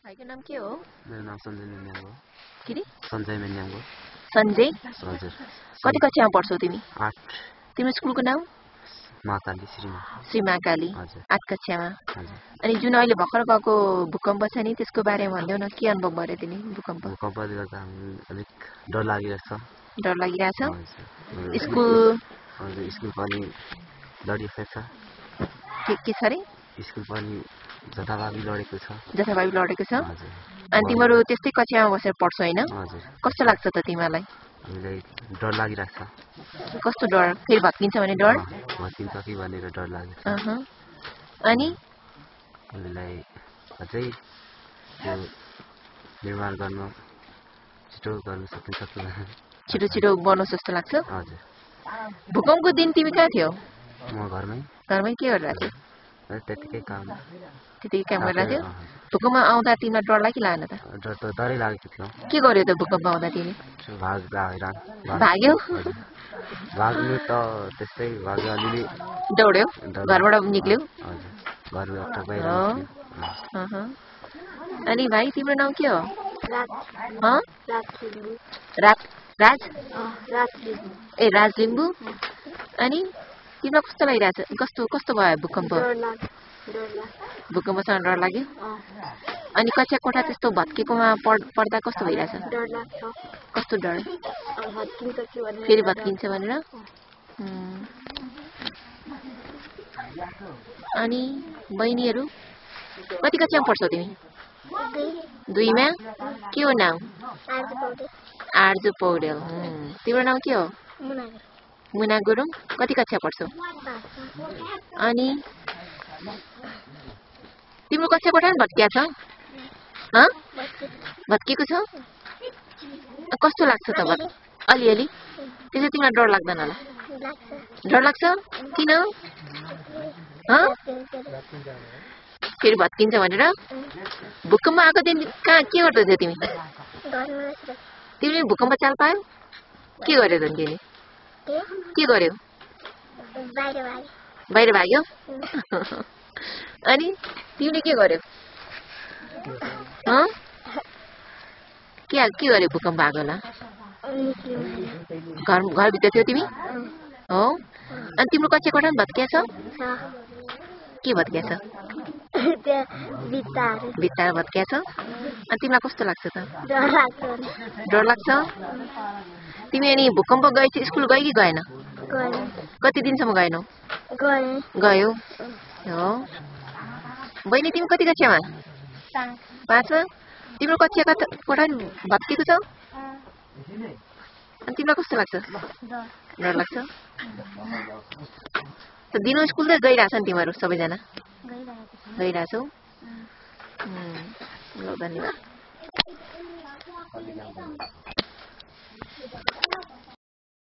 भाइको नाम के हो? मेरो नाम सञ्जय मेन्याङ हो। के रे? सञ्जय मेन्याङ हो। सञ्जय? हजुर। कति कक्षामा पढ्छौ तिमी? 8। तिम्रो स्कुलको नाम? महाकाली श्रीमा। श्री महाकाली। हजुर। 8 कक्षामा। हजुर। अनि जुन अहिले भर्खर गएको भूकम्प छ नि त्यसको बारेमा भन्देऊ न, के अनुभव गर्यो तिमी भूकम्प? भूकम्पले गर्दा अलिक डर लागिरहेछ। डर लागिरहेछ? हजुर। स्कुल? हजुर, स्कुल पनि लडिएको छ। के छ रे? स्कुल पनि जथाभावी लडेको छ। जथाभावी लडेको छ? हजुर। अनि तिमीहरू त्यस्तै कक्षामा बसेर पढ्छौ हैन? हजुर। कस्तो लाग्छ त तिमीलाई? हामीलाई डर लागिरहेछ। कस्तो डर? फेरि भत्किन्छ भने डर? भत्किन्छ कि भनेर डर लागेको छ। अनि हामीलाई अझै त्यो निर्माण गर्न छिटो गर्न सकिन्छ कि छिटो छिटो बनोस् जस्तो लाग्छ? हजुर। भूकम्पको दिन तिमी कहाँ थियौ? म घरमै। घरमै के गरिरहेको थियौ? त्यतिकै काम गरिरहेको थियौ? भूकम्प आउँदा तिमीलाई डर लाग्यो कि लागेन त? डरै लागेको थियो। के गर्यो त भूकम्प आउँदा तिमी? भाग्यो। भाग्नु त त्यस्तै भाग्यो, अलिअलि दौड्यौ? घरबाट निक्ल्यौ? हजुर। घरबाट बाहिर निक्ल्यौ। अनि भाइ तिम्रो नाम के हो? राज? ए राज लिम्बू। अनि तिमीलाई कस्तो लागिरहेछ? कस्तो भयो भूकम्प? भूकम्पसँग डर लाग्यो? अनि कक्षा कोठा त्यस्तो भत्केकोमा पढ्दा कस्तो भइरहेछ? कस्तो डर? फेरि भत्किन्छ भनेर? अनि बहिनीहरू कति कक्षामा पढ्छौ तिमी? 2मा? के हो नाम? आर्जु पौडेल। तिम्रो नाम के हो? मुना गुरुङ। कति कक्षा पढ्छौ? अनि तिम्रो कक्षा कोठा पनि भत्किया छ? भत्किएको छ? कस्तो लाग्छ त अलिअलि? त्यसै तिमीलाई डर लाग्दैन होला? डर लाग्छ? किन? फेरि भत्किन्छ भनेर? भूकम्प आएको दिन कहाँ के गर्दै थियौ तिमी? तिमीले भूकम्प चाल पायौ? के गर्यौ त तिमीले? के गर्यौ? बाहिर भाग्यौ? अनि तिमीले के गर्यौ? के गर्यौ भूकम्प आएको बेला? घरभित्र थियौ तिमी? हो? अनि तिम्रो कक्षा कोठा पनि भत्किया छ? के भत्किया छ? भित्ताहरू भत्किया छ? अनि तिमीलाई कस्तो लाग्छ त? डर लाग्छ? तिमी अनि भूकम्प गएपछि स्कुल गयो कि गएन? कति दिनसम्म गएनौ? गयो? हो? बहिनी तिमी कति कक्षामा? 5मा? तिम्रो कक्षा कोठा पनि भत्किएको छ? अनि तिमीलाई कस्तो लाग्छ? डर लाग्छ? दिनु स्कुल त गइरहेछ नि तिमीहरू सबैजना? गइरहेछौ? ल धन्यवाद।